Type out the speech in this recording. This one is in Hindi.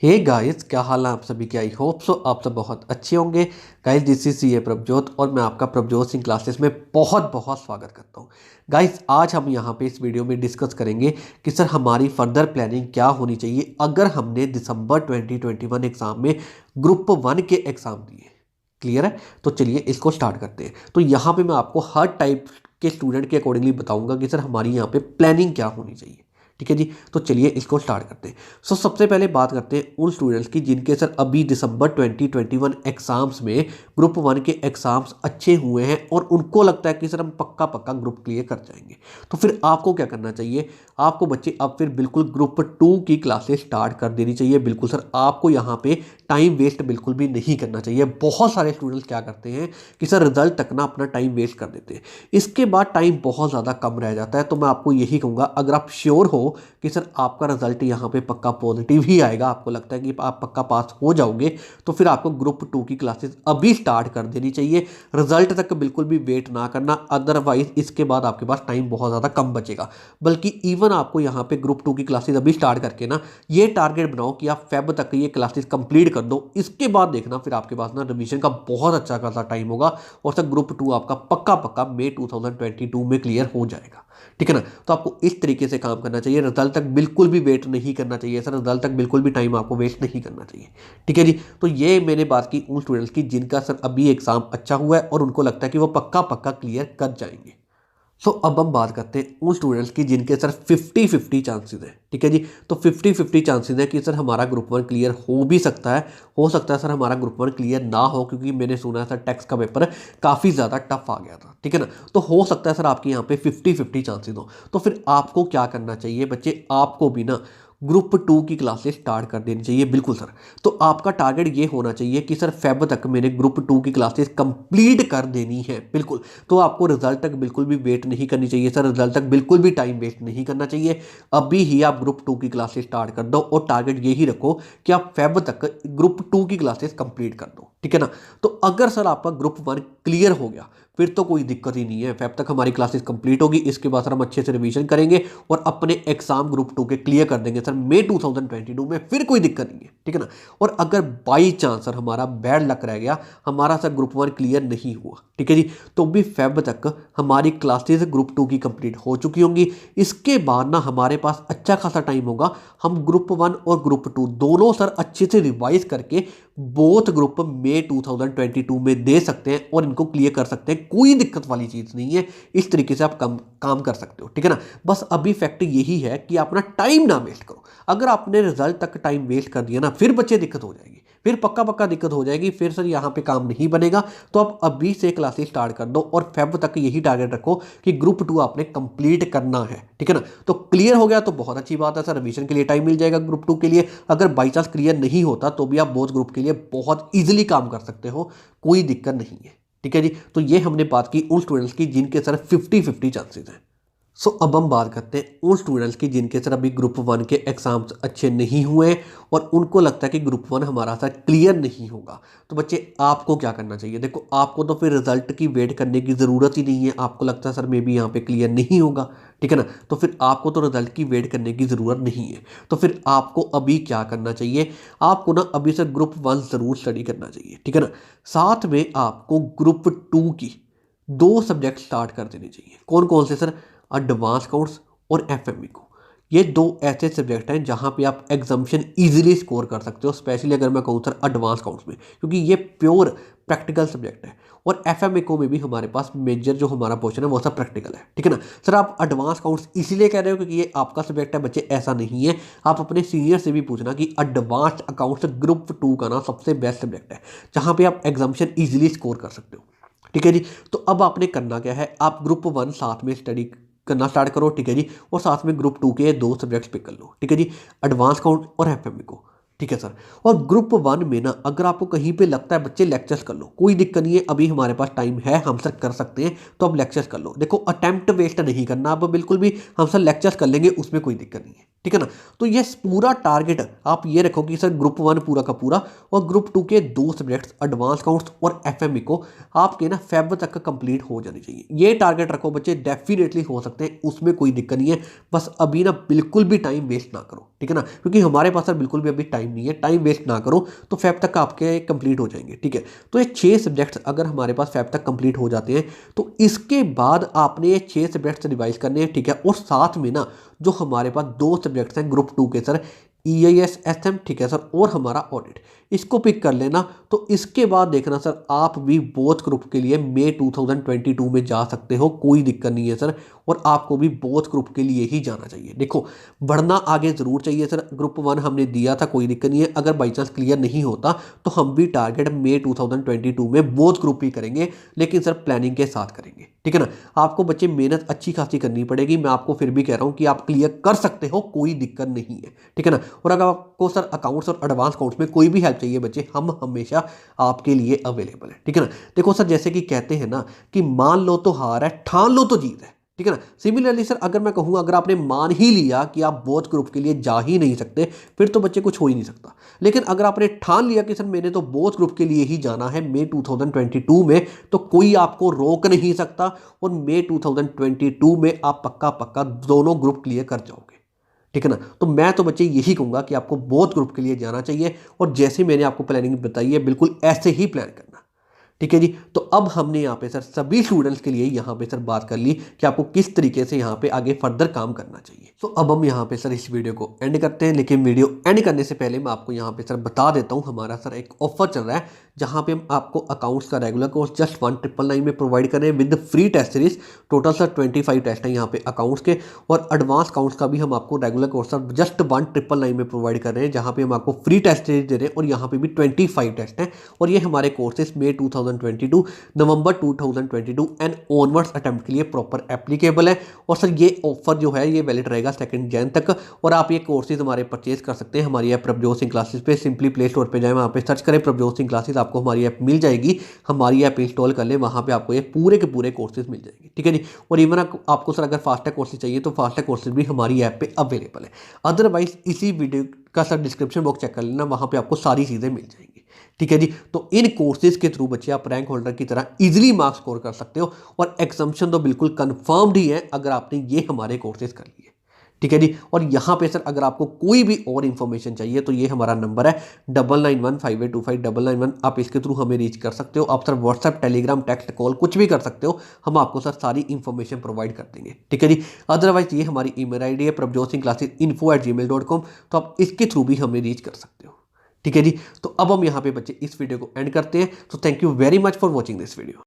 हे गाइस, क्या हाल है आप सभी के। आई होप सो आप सब बहुत अच्छे होंगे। गाइस, दिस इज सी ए प्रभजोत और मैं आपका प्रभजोत सिंह क्लासेस में बहुत बहुत स्वागत करता हूँ। गाइस, आज हम यहाँ पे इस वीडियो में डिस्कस करेंगे कि सर हमारी फर्दर प्लानिंग क्या होनी चाहिए अगर हमने दिसंबर 2021 एग्ज़ाम में ग्रुप 1 के एग्ज़ाम दिए। क्लियर है? तो चलिए इसको स्टार्ट करते हैं। तो यहाँ पे मैं आपको हर टाइप के स्टूडेंट के अकॉर्डिंगली बताऊंगा कि सर हमारी यहाँ पे प्लानिंग क्या होनी चाहिए। ठीक है जी, तो चलिए इसको स्टार्ट करते हैं। सबसे पहले बात करते हैं उन स्टूडेंट्स की जिनके सर अभी दिसंबर 2021 एग्जाम्स में ग्रुप 1 के एग्जाम्स अच्छे हुए हैं और उनको लगता है कि सर हम पक्का पक्का ग्रुप क्लियर कर जाएंगे। तो फिर आपको क्या करना चाहिए? आपको बच्चे अब फिर बिल्कुल ग्रुप 2 की क्लासेस स्टार्ट कर देनी चाहिए। बिल्कुल सर, आपको यहाँ पे टाइम वेस्ट बिल्कुल भी नहीं करना चाहिए। बहुत सारे स्टूडेंट्स क्या करते हैं कि सर रिजल्ट तक ना अपना टाइम वेस्ट कर देते हैं, इसके बाद टाइम बहुत ज़्यादा कम रह जाता है। तो मैं आपको यही कहूँगा, अगर आप श्योर हो कि सर आपका रिजल्ट यहाँ पे पक्का पॉजिटिव ही आएगा, आपको लगता है कि आप पक्का पास हो जाओगे, तो फिर आपको ग्रुप 2 की क्लासेस अभी स्टार्ट कर देनी चाहिए। रिजल्ट तक बिल्कुल भी वेट ना करना, अदरवाइज इसके बाद आपके पास टाइम बहुत ज़्यादा कम बचेगा। बल्कि इवन आपको यहाँ पे ग्रुप 2 की क्लासेस अभी स्टार्ट करके ना ये टारगेट बनाओ कि आप फेब तक ये क्लासेस कंप्लीट कर दो। इसके बाद देखना फिर आपके पास ना रिवीजन का बहुत अच्छा खासा टाइम होगा और सर ग्रुप 2 आपका पक्का पक्का मई 2022 में क्लियर हो जाएगा। ठीक है ना? तो आपको इस तरीके से काम करना चाहिए। रिजल्ट तक बिल्कुल भी वेट नहीं करना चाहिए सर, रिजल्ट तक बिल्कुल भी टाइम आपको वेस्ट नहीं करना चाहिए। ठीक है जी, तो ये मैंने बात की उन स्टूडेंट्स की जिनका सर अभी एग्जाम अच्छा हुआ है और उनको लगता है कि वो पक्का पक्का क्लियर कर जाएंगे। अब हम बात करते हैं उन स्टूडेंट्स की जिनके सर 50-50 चांसेस हैं। ठीक है जी, तो 50-50 चांसेस है कि सर हमारा ग्रुप 1 क्लियर हो भी सकता है, हो सकता है सर हमारा ग्रुप 1 क्लियर ना हो, क्योंकि मैंने सुना है सर टैक्स का पेपर काफ़ी ज़्यादा टफ आ गया था। ठीक है ना? तो हो सकता है सर आपके यहाँ पे 50-50 चांसेस हो। तो फिर आपको क्या करना चाहिए बच्चे? आपको भी ना ग्रुप 2 की क्लासेस स्टार्ट कर देनी चाहिए। बिल्कुल सर, तो आपका टारगेट ये होना चाहिए कि सर फेब तक मैंने ग्रुप 2 की क्लासेस कंप्लीट कर देनी है। बिल्कुल, तो आपको रिजल्ट तक बिल्कुल भी वेट नहीं करनी चाहिए सर, रिजल्ट तक बिल्कुल भी टाइम वेस्ट नहीं करना चाहिए। अभी ही आप ग्रुप 2 की क्लासेस स्टार्ट कर दो और टारगेट यही रखो कि आप फेब तक ग्रुप 2 की क्लासेस कंप्लीट कर दो। ठीक है ना? तो अगर सर आपका ग्रुप 1 क्लियर हो गया फिर तो कोई दिक्कत ही नहीं है, फेब तक हमारी क्लासेस कंप्लीट होगी। इसके बाद सर हम अच्छे से रिवीजन करेंगे और अपने एग्जाम ग्रुप 2 के क्लियर कर देंगे सर मई 2022 में, फिर कोई दिक्कत नहीं है। ठीक है ना? और अगर बाई चांस सर हमारा बैड लक रह गया, हमारा सर ग्रुप 1 क्लियर नहीं हुआ, ठीक है जी, तो भी फेब तक हमारी क्लासेस ग्रुप 2 की कंप्लीट हो चुकी होंगी। इसके बाद ना हमारे पास अच्छा खासा टाइम होगा, हम ग्रुप 1 और ग्रुप 2 दोनों सर अच्छे से रिवाइज करके बोथ ग्रुप मई 2022 में दे सकते हैं और इनको क्लियर कर सकते हैं। कोई दिक्कत वाली चीज़ नहीं है, इस तरीके से आप काम कर सकते हो। ठीक है ना? बस अभी फैक्ट यही है कि अपना टाइम ना वेस्ट करो। अगर आपने रिजल्ट तक टाइम वेस्ट कर दिया ना, फिर बच्चे दिक्कत हो जाएगी, फिर पक्का पक्का दिक्कत हो जाएगी, फिर सर यहाँ पे काम नहीं बनेगा। तो आप अभी से क्लासेस स्टार्ट कर दो और फेब तक यही टारगेट रखो कि ग्रुप 2 आपने कंप्लीट करना है। ठीक है ना? तो क्लियर हो गया तो बहुत अच्छी बात है सर, रिवीजन के लिए टाइम मिल जाएगा ग्रुप 2 के लिए। अगर बाई चांस क्लियर नहीं होता तो भी आप बोथ ग्रुप के लिए बहुत ईजिली काम कर सकते हो, कोई दिक्कत नहीं है। ठीक है जी, तो ये हमने बात की उन स्टूडेंट्स की जिनके सर 50-50 चांसेस हैं। अब हम बात करते हैं उन स्टूडेंट्स की जिनके सर अभी ग्रुप 1 के एग्जाम्स अच्छे नहीं हुए और उनको लगता है कि ग्रुप 1 हमारा सर क्लियर नहीं होगा। तो बच्चे आपको क्या करना चाहिए? देखो, आपको तो फिर रिजल्ट की वेट करने की ज़रूरत ही नहीं है। आपको लगता है सर मे बी यहाँ पे क्लियर नहीं होगा, ठीक है ना? तो फिर आपको तो रिजल्ट की वेट करने की ज़रूरत नहीं है। तो फिर आपको अभी क्या करना चाहिए? आपको ना अभी से ग्रुप 1 ज़रूर स्टडी करना चाहिए। ठीक है ना? साथ में आपको ग्रुप 2 की 2 सब्जेक्ट स्टार्ट कर देने चाहिए। कौन कौन से सर? एडवांस अकाउंट्स और एफएमई को। ये 2 ऐसे सब्जेक्ट हैं जहां पे आप एग्जामिशन इजीली स्कोर कर सकते हो, स्पेशली अगर मैं कहूँ सर एडवांस अकाउंट्स में, क्योंकि ये प्योर प्रैक्टिकल सब्जेक्ट है। और एफएमई को में भी हमारे पास मेजर जो हमारा पोर्शन है वो सब प्रैक्टिकल है। ठीक है ना? सर आप एडवांस अकाउंट्स इसीलिए कह रहे हो क्योंकि ये आपका सब्जेक्ट है? बच्चे ऐसा नहीं है। आप अपने सीनियर से भी पूछना कि एडवांस अकाउंट्स ग्रुप 2 का ना सबसे बेस्ट सब्जेक्ट है, जहाँ पे आप एग्जामिशन ईजिली स्कोर कर सकते हो। ठीक है जी, तो अब आपने करना क्या है? आप ग्रुप 1 साथ में स्टडी करना स्टार्ट करो। ठीक है जी, और साथ में ग्रुप 2 के 2 सब्जेक्ट्स पिक कर लो। ठीक है जी, एडवांस अकाउंट और एफएमई को। ठीक है सर, और ग्रुप 1 में ना अगर आपको कहीं पे लगता है बच्चे लेक्चर्स कर लो, कोई दिक्कत नहीं है, अभी हमारे पास टाइम है, हम सर कर सकते हैं, तो अब लेक्चर्स कर लो। देखो, अटेम्प्ट वेस्ट नहीं करना अब बिल्कुल भी, हम सर लेक्चर्स कर लेंगे, उसमें कोई दिक्कत नहीं है। ठीक है ना? तो ये पूरा टारगेट आप ये रखो कि सर ग्रुप 1 पूरा का पूरा और ग्रुप 2 के 2 सब्जेक्ट्स एडवांस अकाउंट्स और एफएमई को आपके ना फेब तक कंप्लीट हो जानी चाहिए। ये टारगेट रखो बच्चे, डेफिनेटली हो सकते हैं, उसमें कोई दिक्कत नहीं है। बस अभी ना बिल्कुल भी टाइम वेस्ट ना करो। ठीक है ना, क्योंकि हमारे पास सर बिल्कुल भी अभी टाइम नहीं है, टाइम वेस्ट ना करो। तो फेब तक आपके कंप्लीट हो जाएंगे, ठीक है। तो ये 6 सब्जेक्ट्स अगर हमारे पास फेब तक कंप्लीट हो जाते हैं तो इसके बाद आपने ये 6 सब्जेक्ट्स रिवाइज करने हैं, ठीक है। और साथ में ना जो हमारे पास 2 सब्जेक्ट्स हैं ग्रुप 2 के सर, EIS-SM, ठीक है सर, और हमारा ऑडिट, इसको पिक कर लेना। तो इसके बाद देखना सर आप भी बोथ ग्रुप के लिए मई 2022 में जा सकते हो, कोई दिक्कत नहीं है सर। और आपको भी बोथ ग्रुप के लिए ही जाना चाहिए। देखो बढ़ना आगे ज़रूर चाहिए सर, ग्रुप 1 हमने दिया था, कोई दिक्कत नहीं है। अगर बाई चांस क्लियर नहीं होता तो हम भी टारगेट मई 2022 में बोथ ग्रुप ही करेंगे, लेकिन सर प्लानिंग के साथ करेंगे, ठीक है ना। आपको बच्चे मेहनत अच्छी खासी करनी पड़ेगी, मैं आपको फिर भी कह रहा हूँ कि आप क्लियर कर सकते हो, कोई दिक्कत नहीं है, ठीक है ना। और अगर आपको सर अकाउंट्स और एडवांस अकाउंट्स में कोई भी हेल्प चाहिए बच्चे, हम हमेशा आपके लिए अवेलेबल है, ठीक है ना। देखो सर जैसे कि कहते हैं ना कि मान लो तो हार है, ठान लो तो जीत है, ठीक है ना। सिमिलरली सर अगर मैं कहूँ अगर आपने मान ही लिया कि आप बोथ ग्रुप के लिए जा ही नहीं सकते, फिर तो बच्चे कुछ हो ही नहीं सकता। लेकिन अगर आपने ठान लिया कि सर मैंने तो बोथ ग्रुप के लिए ही जाना है मई 2022 में, तो कोई आपको रोक नहीं सकता। और मई 2022 में आप पक्का पक्का दोनों ग्रुप क्लियर कर जाओगे, ठीक है ना। तो मैं तो बच्चे यही कहूँगा कि आपको बोथ ग्रुप के लिए जाना चाहिए, और जैसे मैंने आपको प्लानिंग बताई है बिल्कुल ऐसे ही प्लान करना, ठीक है जी। तो अब हमने यहाँ पे सर सभी स्टूडेंट्स के लिए यहाँ पे सर बात कर ली कि आपको किस तरीके से यहाँ पे आगे फर्दर काम करना चाहिए। तो अब हम यहाँ पे सर इस वीडियो को एंड करते हैं, लेकिन वीडियो एंड करने से पहले मैं आपको यहाँ पे सर बता देता हूँ हमारा सर एक ऑफर चल रहा है, जहाँ पे हम आपको अकाउंट्स का रेगुलर कोर्स जस्ट 1999 में प्रोवाइड कर रहे हैं with free test series. Total sir 25 test हैं यहाँ पे अकाउंट्स के, और एडवांस अकाउंट्स का भी हम आपको रेगुलर कोर्स सर जस्ट 1999 में प्रोवाइड कर रहे हैं, जहाँ पे हम आपको फ्री टेस्ट सीरीज दे रहे हैं। और यहाँ पे भी 25 टेस्ट हैं, और ये हमारे courses May 2022, November 2022 and onwards attempt के लिए प्रॉपर एप्लीकेबल है। और सर ये ऑफर जो है ये वैलिड रहेगा 2 जैन तक। और आप ये कोर्सेज हमारे परचेज कर सकते हैं हमारी ऐप प्रभजोत सिंह क्लासेस पे। सिंपली प्ले स्टोर पे जाएं, वहाँ पे सर्च करें प्रभजोत सिंह क्लासेस, आपको हमारी ऐप मिल जाएगी। हमारी ऐप इंस्टॉल कर लें, वहाँ पे आपको ये पूरे के पूरे कोर्सेज मिल जाएंगे, ठीक है जी। और इवन आपको सर अगर फास्टैग कोर्सेज चाहिए तो फास्टैग कोर्सेज भी हमारी ऐप पे अवेलेबल है। अदरवाइज इसी वीडियो का सर डिस्क्रिप्शन बॉक्स चेक कर लेना, वहाँ पे आपको सारी चीज़ें मिल जाएंगी, ठीक है जी। तो इन कोर्सेज के थ्रू बच्चे आप रैंक होल्डर की तरह इजीली मार्क्स स्कोर कर सकते हो, और एग्जाम्पशन तो बिल्कुल कंफर्म्ड ही है अगर आपने ये हमारे कोर्सेज कर लिए, ठीक है जी। और यहाँ पे सर अगर आपको कोई भी और इन्फॉर्मेशन चाहिए तो ये हमारा नंबर है 9915825991, आप इसके थ्रू हमें रीच कर सकते हो। आप sir WhatsApp, Telegram, text, call कुछ भी कर सकते हो, हम आपको सर सारी इन्फॉर्मेशन प्रोवाइड कर देंगे, ठीक है जी। अदरवाइज ये हमारी ईमेल आईडी है prabjotsinghclassesinfo@gmail.com, तो आप इसके थ्रू भी हमें रीच कर सकते हो, ठीक है जी। तो अब हम यहाँ पे बच्चे इस वीडियो को एंड करते हैं। तो thank you very much for watching this video.